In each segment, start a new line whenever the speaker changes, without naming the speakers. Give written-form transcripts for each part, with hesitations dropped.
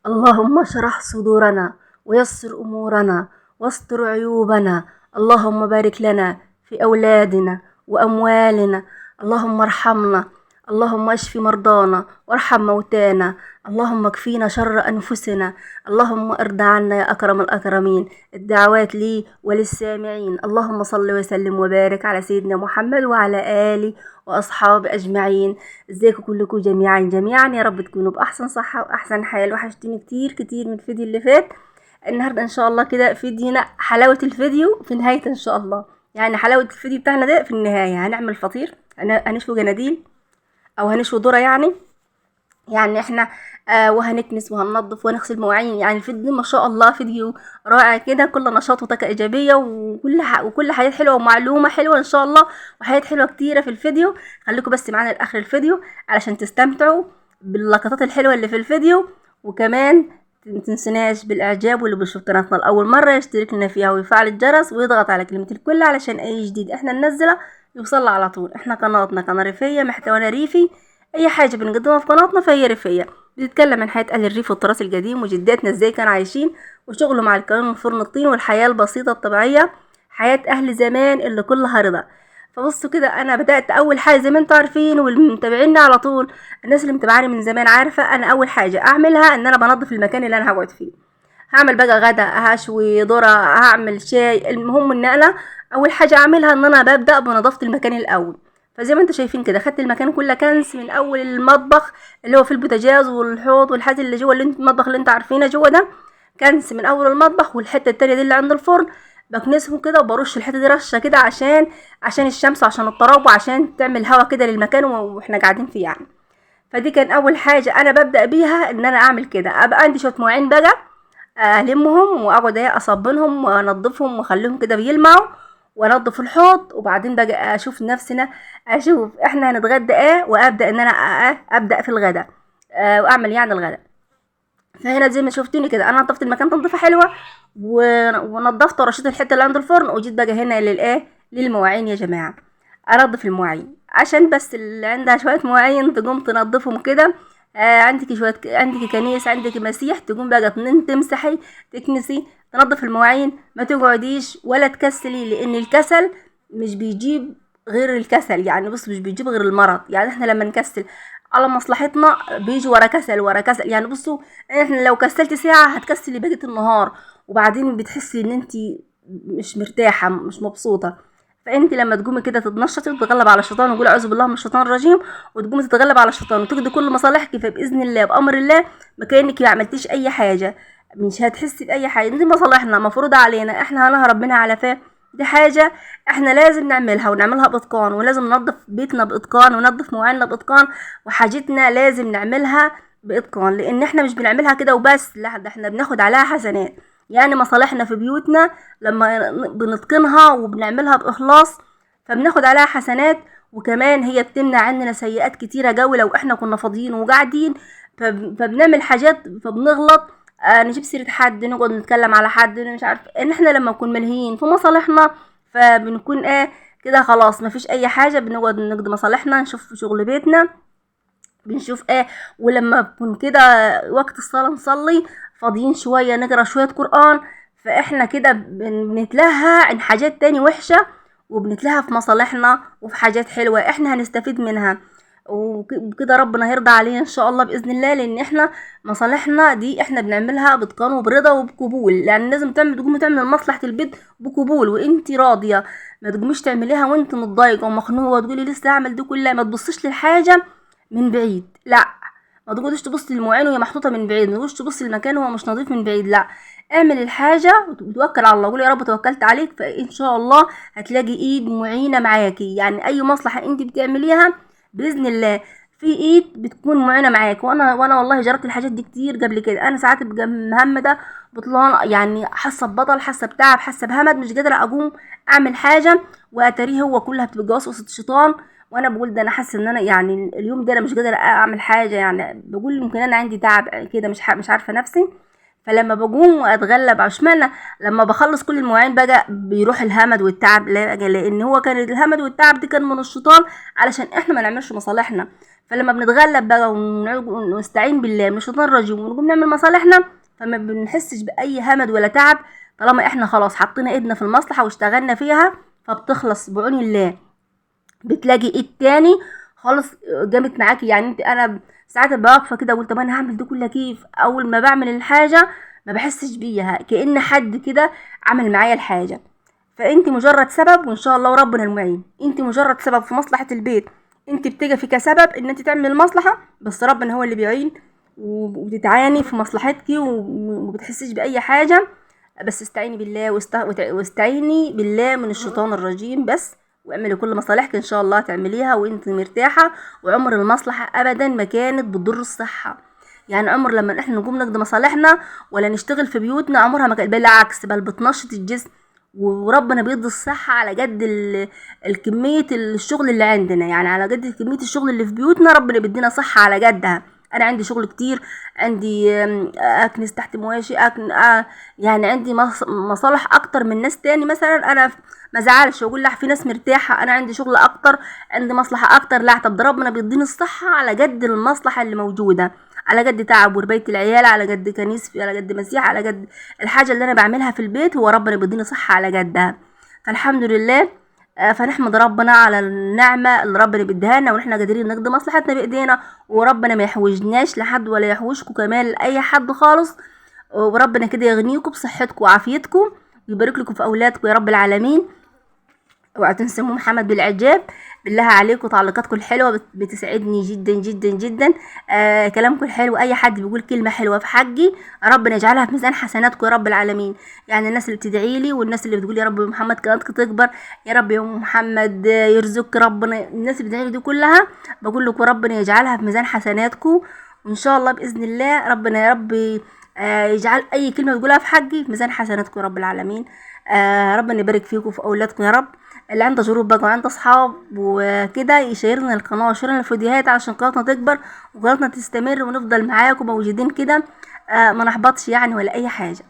اللهم اشرح صدورنا ويسر أمورنا واستر عيوبنا. اللهم بارك لنا في أولادنا وأموالنا. اللهم ارحمنا. اللهم اشف مرضانا وارحم موتانا. اللهم اكفينا شر أنفسنا. اللهم ارض عنا يا أكرم الأكرمين. الدعوات لي وللسامعين. اللهم صل وسلم وبارك على سيدنا محمد وعلى آله وأصحاب أجمعين. ازيكم كلكم جميعا يا رب تكونوا بأحسن صحة وأحسن حال. وحشتوني كتير كتير من الفيديو اللي فات. النهاردة إن شاء الله كده فيديونا حلاوة الفيديو في نهاية إن شاء الله. يعني حلاوة الفيديو بتاعنا ده في النهاية هنعمل فطير، هنشوي جناديل أو هنشوي ذرة يعني احنا وهنكنس وهننضف ونغسل مواعين. يعني الفيديو ما شاء الله فيديو رائع كده، كل نشاط وطاقة ايجابيه وكل حاجات حلوه ومعلومه حلوه ان شاء الله، وحاجات حلوه كتيره في الفيديو. خليكم بس معانا لاخر الفيديو علشان تستمتعوا باللقطات الحلوه اللي في الفيديو. وكمان متنسناش بالاعجاب، واللي بيشوف قناتنا لاول مره يشترك لنا فيها ويفعل الجرس ويضغط على كلمه الكل علشان اي جديد احنا ننزله يوصل على طول. احنا قناتنا قناه ريفيه، محتوانا ريفي. اي حاجه بنقدمها في قناتنا فهي ريفيه، بتتكلم عن حياه اهل الريف والتراث القديم وجداتنا ازاي كانوا عايشين وشغلوا مع الكون وفرن الطين والحياه البسيطه الطبيعيه، حياه اهل زمان اللي كلها رضا. فبصوا كده، انا بدات اول حاجه زي ما انتم عارفين واللي متابعيني على طول، الناس اللي متابعاني من زمان عارفه انا اول حاجه اعملها ان انا بنظف المكان اللي انا هقعد فيه. هعمل بقى غدا، هشوي ذره، هعمل شاي، المهم ان انا اول حاجه اعملها ان انا ببدا بنظافه المكان الاول. فزي ما انتم شايفين كده خدت المكان كله كنس من اول المطبخ اللي هو في البوتاجاز والحوض والحاجات اللي جوه، اللي المطبخ اللي انتوا عارفينه جوه ده، كنس من اول المطبخ. والحته التانية دي اللي عند الفرن بكنسهم كده وبرش الحته دي رشه كده عشان الشمس وعشان التراب وعشان تعمل هوا كده للمكان واحنا قاعدين فيه يعني. فدي كان اول حاجه انا ببدا بيها ان انا اعمل كده. ابقى عندي شويه مواعين بقى المهم واقعد اصبنهم وانضفهم واخليهم كده بيلمعوا وانضف الحوض. وبعدين بقى اشوف نفسنا، اشوف احنا هنتغدى ايه وابدا ان انا ابدا في الغداء واعمل يعني الغداء. فهنا زي ما شفتوني كده انا نظفت المكان تنظيفه حلوه ونضفت ورشيت الحته اللي عند الفرن، وجيت بقى هنا للمواعين يا جماعه. انضف المواعين عشان بس اللي عندها شويه مواعين تقوم تنظفهم كده. عندك كنيس، عندك مسيح، تقوم بقى تمسحي، تكنسي، تنظف المواعين. ما تقعديش ولا تكسلي، لان الكسل مش بيجيب غير الكسل. يعني بص، مش بيجيب غير المرض. يعني احنا لما نكسل على مصلحتنا بيجي ورا كسل ورا كسل. يعني بصوا، احنا لو كسلتي ساعة هتكسلي بقية النهار، وبعدين بتحسي ان انت مش مرتاحة مش مبسوطة. فانت لما تقومي كده تتنشطي وتتغلب على الشيطان وتقولي اعوذ بالله من الشيطان الرجيم، وتقومي تتغلب على الشيطان وتقضي كل مصالحك، فباذن الله بامر الله ما كانك ما عملتيش اي حاجه، مش هتحسي باي حاجه. دي مصالحنا مفروضه علينا، احنا هنهرب منها على فين؟ دي حاجه احنا لازم نعملها ونعملها باتقان، ولازم ننظف بيتنا باتقان وننظف مواعيننا باتقان، وحاجتنا لازم نعملها باتقان، لان احنا مش بنعملها كده وبس، لا ده احنا بناخد عليها حسنات. يعني مصالحنا في بيوتنا لما بنتقنها وبنعملها باخلاص فبناخد عليها حسنات، وكمان هي بتمنع عننا سيئات كتيره قوي لو احنا كنا فاضيين وقاعدين. فبنعمل حاجات فبنغلط، نجيب سيره حد، نقعد نتكلم على حد، مش عارف ان احنا لما نكون ملهيين في مصالحنا فبنكون كده خلاص مفيش اي حاجه، بنقعد نقضي مصالحنا، نشوف شغل بيتنا، بنشوف ولما بكون كده وقت الصلاة نصلي فاضيين شوية نقرا شوية قرآن. فاحنا كده بنتلهى عن حاجات تاني وحشة، وبنتلهى في مصالحنا وفي حاجات حلوة احنا هنستفيد منها، وكده ربنا هيرضى علينا ان شاء الله باذن الله، لان احنا مصالحنا دي احنا بنعملها باتقان وبرضا وبقبول. يعني لازم تقومي تعمل مصلحه البيت بقبول وانت راضيه، ما تقوميش تعمليها وانت متضايقه ومخنوقه وتقولي لسه هعمل دي كلها. ما تبصيش للحاجه من بعيد، لا، ما تقعديش تبص للمواعين وهي محطوطه من بعيد، ما تقعديش تبص للمكان وهو مش نظيف من بعيد، لا، اعمل الحاجه وتوكل على الله، قول يا رب توكلت عليك، فان شاء الله هتلاقي ايد معينه معاكي. يعني اي مصلحه انت بتعمليها باذن الله في ايد بتكون معينه معاك. وانا والله جربت الحاجات دي كتير قبل كده. انا ساعات ببقى مهمده بطلان، يعني حاسه ببطل، حاسه بتعب، حاسه بهمد، مش قادره اقوم اعمل حاجه، واتاريه هو كلها بتبقى وسوسه الشيطان. وانا بقول ده انا حاسه ان انا يعني اليوم ده انا مش قادره اعمل حاجه، يعني بقول يمكن انا عندي تعب كده، مش عارفه نفسي. فلما بقوم واتغلب عشمانة لما بخلص كل المواعين بقى بيروح الهمد والتعب، لان هو كان الهمد والتعب دي كان من الشيطان علشان احنا ما نعملش مصالحنا. فلما بنتغلب بقى ونستعين بالله من الشيطان الرجيم ونقوم نعمل مصالحنا فما بنحسش باي همد ولا تعب، طالما احنا خلاص حطينا ايدنا في المصلحة واشتغلنا فيها فبتخلص بعون الله. بتلاقي ايد تاني خالص جامد معاكي. يعني انا ساعات ابقى واقفه كده اقول طب انا هعمل ده كله كيف، اول ما بعمل الحاجه ما بحسش بيها كأن حد كده عمل معايا الحاجه. فانت مجرد سبب وان شاء الله وربنا المعين، انت مجرد سبب في مصلحه البيت، انت بتيجي في كسبب ان انت تعمل المصلحه، بس ربنا هو اللي بيعين وبتتعاني في مصلحتك ومبتحسش باي حاجه. بس استعيني بالله واستعيني بالله من الشيطان الرجيم بس، واعملي كل مصالحك ان شاء الله تعمليها وانت مرتاحه. وعمر المصلحه ابدا ما كانت بتضر الصحه، يعني عمر لما احنا نقوم نقضي مصالحنا ولا نشتغل في بيوتنا عمرها ما كانت، بالعكس بل بتنشط الجسم. وربنا بيدي الصحة على قد الكمية الشغل اللي عندنا، يعني على قد كمية الشغل اللي في بيوتنا ربنا بيدينا صحة على قدها. انا عندي شغل كتير، عندي اكنس تحت مواشي يعني عندي مصالح اكتر من ناس تاني. مثلا انا ما زعلش واقول لا في ناس مرتاحه، انا عندي شغل اكتر، عندي مصلحه اكتر. لا، طب ده ربنا بيديني الصحه على قد المصلحه اللي موجوده، على قد تعب وربايه العيال، على قد كنيس، على قد مسيح، على قد الحاجه اللي انا بعملها في البيت هو ربنا بيديني صحه على قدها. فالحمد لله. فنحمد ربنا على النعمة اللي ربنا بيديها لنا، ونحن قادرين نقضي مصلحتنا بايدينا، وربنا ما يحوجناش لحد ولا يحوجكم كمان لاي حد خالص. وربنا كده يغنيكم بصحتكم وعافيتكم ويبارك لكم في اولادكم يا رب العالمين. اوعوا تنسوا محمد بالعجاب. بالله عليكم تعليقاتكم الحلوه بتسعدني جدا جدا جدا. كلامكم الحلو، اي حد بيقول كلمه حلوه في حقي ربنا يجعلها في ميزان حسناتكم يا رب العالمين. يعني الناس اللي بتدعي لي والناس اللي بتقول يا رب محمد قناتك تكبر، يا رب يا محمد يرزقك ربنا، الناس اللي بتدعي لي دي كلها بقول لكم ربنا يجعلها في ميزان حسناتكم، وان شاء الله باذن الله ربنا يا رب يجعل اي كلمه تقولها في حقي في ميزان حسناتكم يا رب العالمين. ربنا يبارك فيكم في اولادكم يا رب. اللي عنده جروب بقى وعنده اصحاب وكده يشيرنا القناه ويشيرنا الفيديوهات عشان قناتنا تكبر وقناتنا تستمر ونفضل معاكم موجودين كده، ما نحبطش يعني ولا اي حاجه.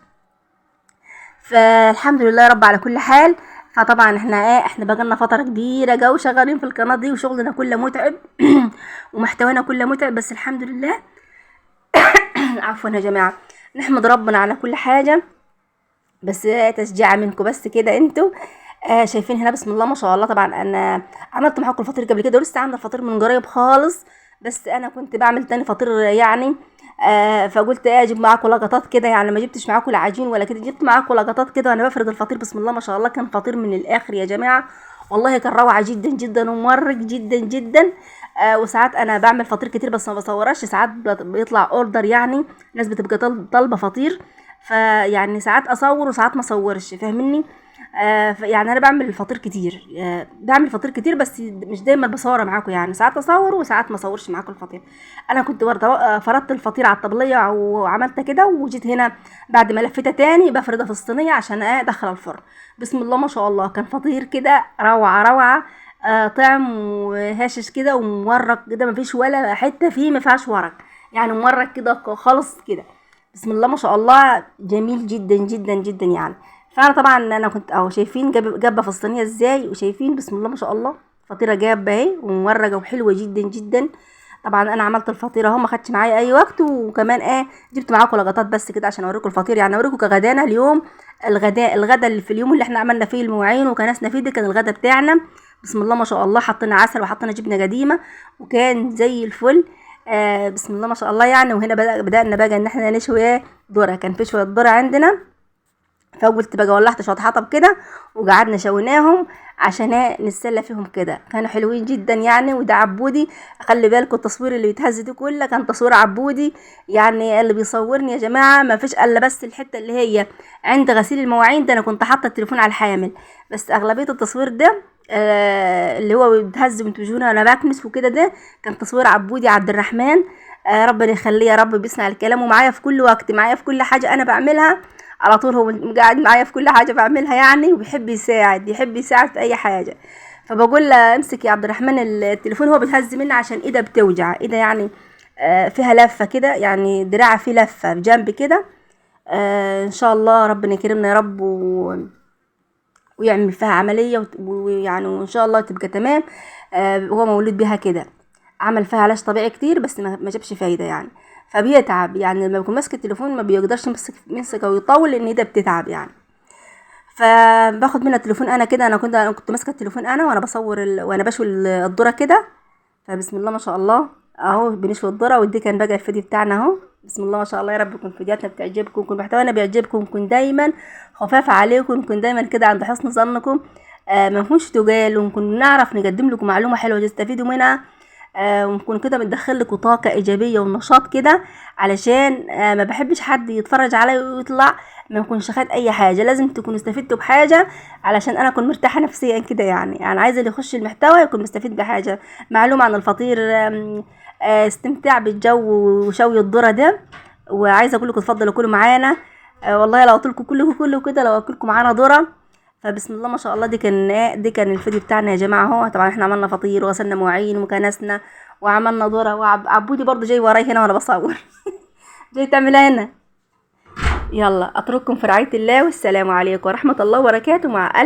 فالحمد لله يا رب على كل حال. فطبعا احنا بقى لنا فتره كبيره جو شغالين في القناه دي وشغلنا كله متعب ومحتوانا كله متعب، بس الحمد لله. عفوا يا جماعه، نحمد ربنا على كل حاجه. بس تشجيع منكم بس كده انتوا شايفين هنا بسم الله ما شاء الله. طبعا انا عملت معاكم الفطير قبل كده ولسه عامله الفطير من قريب خالص، بس انا كنت بعمل تاني فطير يعني فقلت اجيب معاكم لقطات كده، يعني ما جبتش معاكم العجين ولا كده، جبت معاكم لقطات كده وانا بفرد الفطير. بسم الله ما شاء الله كان فطير من الاخر يا جماعه، والله كان روعه جدا جدا وممرق جدا جدا. وساعات انا بعمل فطير كتير بس ما بصورش، ساعات بيطلع اوردر، يعني ناس بتبقى طالبه فطير، فيعني ساعات اصور وساعات ما اصورش، فاهمني؟ يعني انا بعمل فطير كتير، بعمل فطير كتير بس مش دايما بصور معاكم، يعني ساعات اصور وساعات ما اصورش معاكم الفطير. انا كنت برضه فردت الفطير على الطبليه وعملت كده، وجيت هنا بعد ما لفيتها تاني بفردها في الصينيه عشان ادخل الفرن. بسم الله ما شاء الله كان فطير كده روعه روعه، طعم وهاشش كده ومورق كده، مفيش ولا حته فيه ما فيهاش ورق، يعني مورق كده خالص كده. بسم الله ما شاء الله جميل جدا جدا جدا يعني. فانا طبعا انا كنت اهو شايفين جابه في الصينيه ازاي، وشايفين بسم الله ما شاء الله فطيره جابه اهي ومورقه وحلوه جدا جدا. طبعا انا عملت الفطيره اهو ما خدتش معايا اي وقت، وكمان جبت معاكم لقطات بس كده عشان اوريكم الفطير، يعني اوريكم كغدانا اليوم. الغدا اللي في اليوم اللي احنا عملنا فيه المواعين وكنسنا فيه ده كان الغدا بتاعنا. بسم الله ما شاء الله حطينا عسل وحطينا جبنه قديمه وكان زي الفل. بسم الله ما شاء الله يعني. وهنا بدأنا بقى ان احنا نشوي ذره، كان في شويه ذره عندنا، فقلت بقى ولعت شويه حطب كده وقعدنا شويناهم عشان نتسلى فيهم كده، كانوا حلوين جدا يعني. وده عبودي، خلي بالكم التصوير اللي بيتهز ده كله كان تصوير عبودي، يعني اللي بيصورني يا جماعه ما فيش الا بس الحته اللي هي عند غسيل المواعين ده انا كنت حاطه التليفون على الحامل، بس اغلبيه التصوير ده اللي هو بيتهز وانتوا بتشوفوني وانا بكنس وكده ده كان تصوير عبودي عبد الرحمن. ربنا يخليه يا رب، بيسمع الكلام ومعايا في كل وقت، معايا في كل حاجه انا بعملها على طول، هو قاعد معايا في كل حاجه بعملها يعني، وبيحب يساعد في اي حاجه. فبقول له امسك يا عبد الرحمن التليفون، هو بيتهز مني عشان ايده بتوجع، ايده يعني فيها لفه كده، يعني دراعه فيه لفه بجنب كده، ان شاء الله ربنا يكرمنا يا رب ويعمل فيها عملية ويعني وان شاء الله تبقى تمام. هو مولود بيها كده، عمل فيها علاج طبيعي كتير بس ما جابش فايدة يعني، فبيتعب يعني لما بيكون ماسك التليفون ما بيقدرش يمسكه ويطول لان ايده بتتعب يعني. فباخد منها التليفون انا كده، انا كنت ماسكه التليفون انا وانا بصور وانا بشوي الذره كده. فبسم الله ما شاء الله اهو بنشوي الذره، ودي كان بقى الفيديو بتاعنا اهو. بسم الله ما شاء الله، يا رب يكون فيديوهاتنا بتعجبكم، يكون محتوانا بيعجبكم، يكون دايما خفاف عليكم، يكون دايما كده عند حسن ظنكم، ما نكونش تقال، ونكون نعرف نقدم لكم معلومه حلوه تستفيدوا منها، ونكون كده بندخل لكم طاقه ايجابيه ونشاط كده، علشان ما بحبش حد يتفرج عليا ويطلع ما يكونش خد اي حاجه. لازم تكونوا استفدتوا بحاجه علشان انا اكون مرتاحه نفسيا كده يعني. انا عايزه اللي يخش المحتوى يكون مستفيد بحاجه، معلومه عن الفطير، استمتاع بالجو وشوي الذره ده. وعايزه اقول لكم اتفضلوا كلوا معانا، والله لو قلت لكم كله كده لو اكلكم معانا ذره. فبسم الله ما شاء الله، دي كان الفيديو بتاعنا يا جماعه اهو. طبعا احنا عملنا فطير وغسلنا مواعين وكنسنا وعملنا ذره، وعبودي برضو جاي وراي هنا وانا بصور جاي تعملها هنا. يلا اترككم في رعايه الله، والسلام عليكم ورحمه الله وبركاته، مع الف